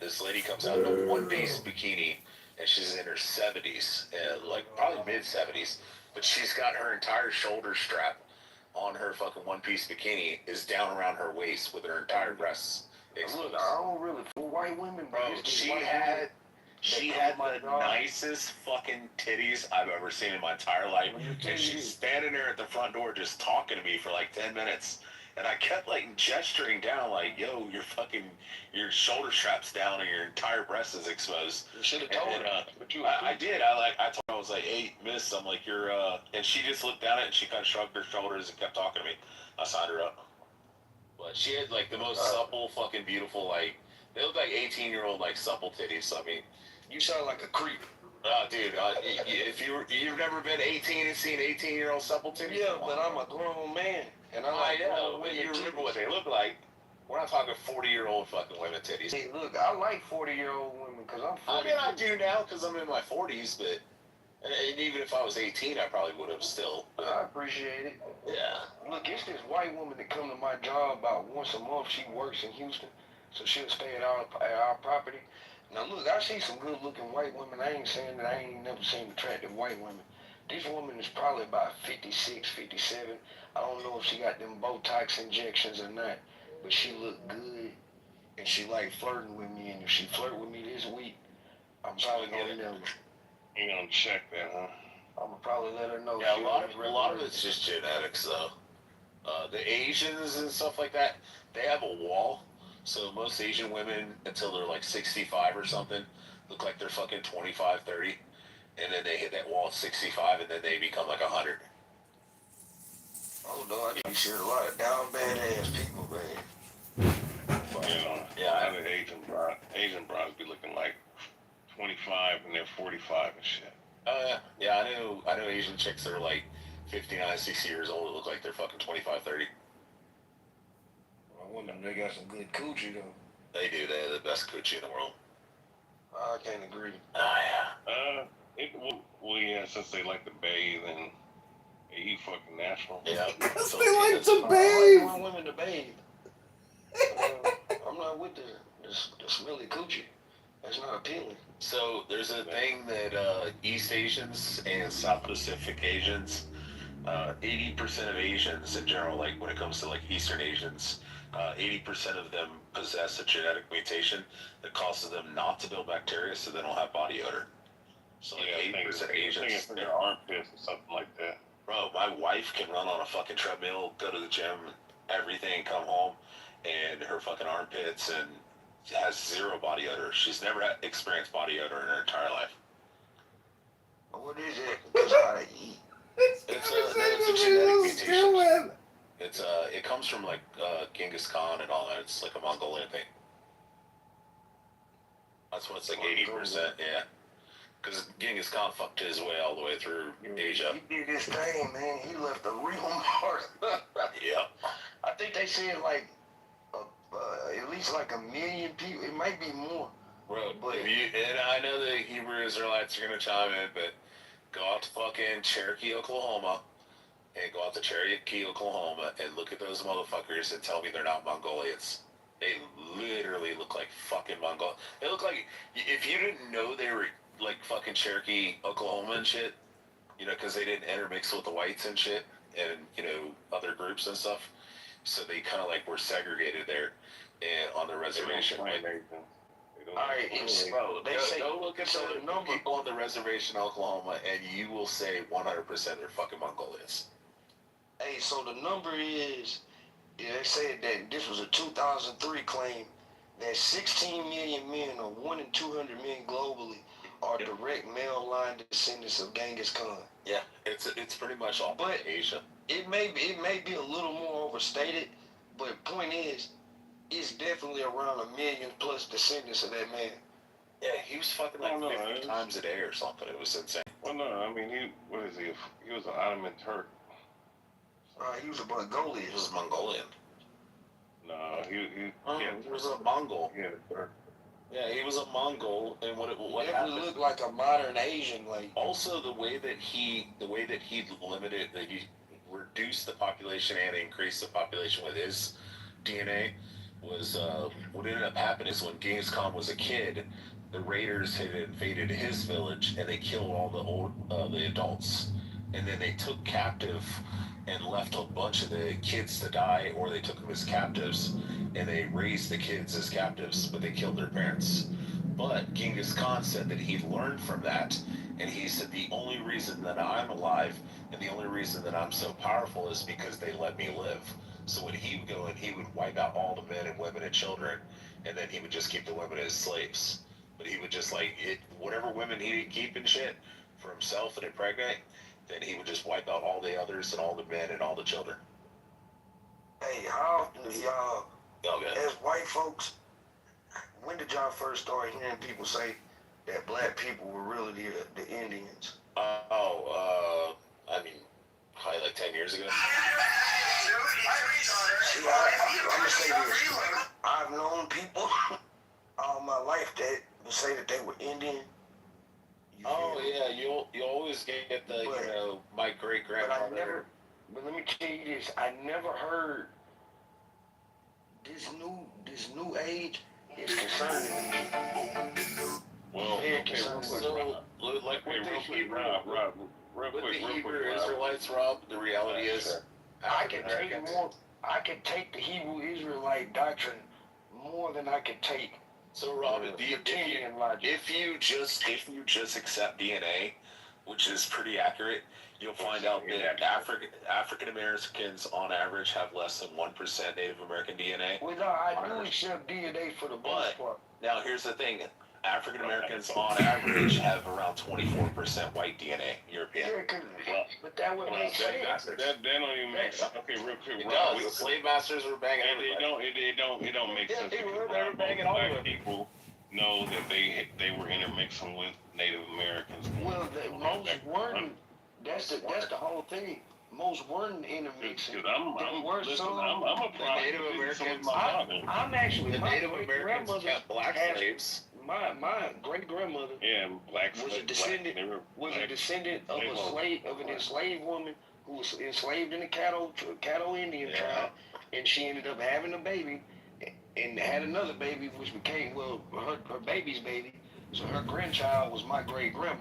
this lady comes out in a one-piece bikini, and she's in her 70s, like probably mid-70s, but she's got her entire shoulder strap on her fucking one-piece bikini is down around her waist with her entire breasts exposed. Look, I don't really for white women, bro. She had the nicest fucking titties I've ever seen in my entire life, and she's standing there at the front door just talking to me for like 10 minutes. And I kept like gesturing down, like, "Yo, your shoulder strap's down and your entire breast is exposed." You should have told her. I did. I told her, I was like, "Hey, miss," I'm like, "You're," and she just looked down at it and she kind of shrugged her shoulders and kept talking to me. I signed her up. But she had like the most supple, fucking beautiful, like they look like 18-year-old like supple titties. So, I mean, you sound like a creep. Dude, if you've never been 18 and seen 18-year-old supple titties, yeah, but I'm a grown man. And I like but you remember what they look like. We're not talking 40-year-old fucking women titties. Hey, look, I like 40-year-old women because I'm 40. I mean, I do now because I'm in my 40s, but and even if I was 18, I probably would have still. I appreciate it. Yeah. Look, it's this white woman that come to my job about once a month. She works in Houston, so she'll stay at our property. Now, look, I see some good-looking white women. I ain't saying that I ain't never seen attractive white women. This woman is probably about 56, 57. I don't know if she got them Botox injections or not, but she look good, and she like flirting with me. And if she flirt with me this week, I'm probably gonna know. You gonna check that, huh? I'm gonna probably let her know. Yeah, a lot of it's just genetics, though. The Asians and stuff like that, they have a wall. So most Asian women, until they're like 65 or something, look like they're fucking 25, 30. And then they hit that wall at 65, and then they become like 100. Oh, no, I sure a lot of down badass people, man. Yeah, Asian brides be looking like 25 and they're 45 and shit. Yeah, I know Asian chicks that are like 59, 60 years old that look like they're fucking 25, 30. Well, women, they got some good coochie, though. They do. They have the best coochie in the world. I can't agree. Yeah. Yeah, since they like to bathe and they eat fucking natural. Yeah. Because they like to I bathe. want women to bathe. I'm not with the smelly coochie. That's not appealing. So there's a thing that East Asians and South Pacific Asians, 80% of Asians in general, like when it comes to like Eastern Asians, 80% of them possess a genetic mutation that causes them not to build bacteria, so they don't have body odor. So like 80% of Asians, for their armpits or something like that. Bro, my wife can run on a fucking treadmill, go to the gym, everything, come home, and her fucking armpits and has zero body odor. She's never experienced body odor in her entire life. What is it? Because I eat. It's a genetic mutation. It comes from like Genghis Khan and all that. It's like a Mongolian thing. That's what it's like 80%. Yeah. Because Genghis Khan fucked his way all the way through Asia. He did this thing, man. He left a real mark. Yeah. I think they said like at least like 1 million people. It might be more. Bro, and I know the Hebrew Israelites are gonna chime in, but go out to fucking Cherokee, Oklahoma, and go out to Cherokee, Oklahoma, and look at those motherfuckers and tell me they're not Mongolians. They literally look like fucking Mongol. They look like, if you didn't know they were like fucking Cherokee, Oklahoma and shit, you know, because they didn't intermix with the whites and shit, and, you know, other groups and stuff. So they kind of like were segregated there and on the reservation. Like, Alright, bro, they say go look at the number people on the reservation in Oklahoma, and you will say 100% they're fucking Mongolians. Hey, so the number is, they said that this was a 2003 claim that 16 million men, or 1 in 200 men globally, are direct male line descendants of Genghis Khan. Yeah, it's pretty much all but Asia. It may be a little more overstated, but point is, it's definitely around 1 million plus descendants of that man. Yeah, he was fucking like 50 times a day or something. It was insane. Well, no, I mean, he was an Ottoman Turk. He was a Mongolian. He was Mongolian. No, he was a Mongol. Yeah, a Turk. Yeah, he was a Mongol, and what definitely happened? Looked like a modern Asian, like. Also, the way that he limited, that he reduced the population and increased the population with his DNA, was what ended up happening is when Gamescom was a kid, the Raiders had invaded his village and they killed all the adults, and then they took captive and left a bunch of the kids to die, or they took them as captives, and they raised the kids as captives, but they killed their parents. But Genghis Khan said that he learned from that, and he said the only reason that I'm alive and the only reason that I'm so powerful is because they let me live. So when he would go and he would wipe out all the men and women and children, and then he would just keep the women as slaves. But he would just whatever women he didn't keep and shit for himself and impregnate, then he would just wipe out all the others and all the men and all the children. Hey, how often do y'all, Okay. as white folks, when did y'all first start hearing people say that black people were really the Indians? I mean, probably like 10 years ago. See, I'm gonna say this. I've known people all my life that would say that they were Indian. Yeah, you always get the my great grandmother. But let me tell you this: I never heard this new age is concerning me. Well, Yeah, okay, real quick, So, like okay, with the real quick, Hebrew, Rob, real with quick, the Hebrew Rob. Israelites, Rob, the reality Yeah, is, sure. I can take the Hebrew Israelite doctrine more than I can take So, Rob, the Trinitarian logic. if you just accept DNA, which is pretty accurate, you'll find out that African Americans on average have less than 1% Native American DNA. Well, no, I do accept DNA for the most part. Now, here's the thing: African Americans on average have around 24% white DNA. European. Yeah, but that would make sense. That don't even make sense. Okay, real quick, It Rob. does. The slave masters were banging everybody. It don't make sense. they were Because banging all of black them. people know that they were intermixing with Native Americans. Well, most weren't. That's the whole thing. Most weren't intermixing. Because I'm a Native Americans. I'm actually The my Native great Americans grandmother kept black slaves. My great grandmother Yeah, black was a descendant of an enslaved woman who was enslaved in the cattle Indian tribe, and she ended up having a baby, and had another baby, which became her baby's baby. So her grandchild was my great grandma.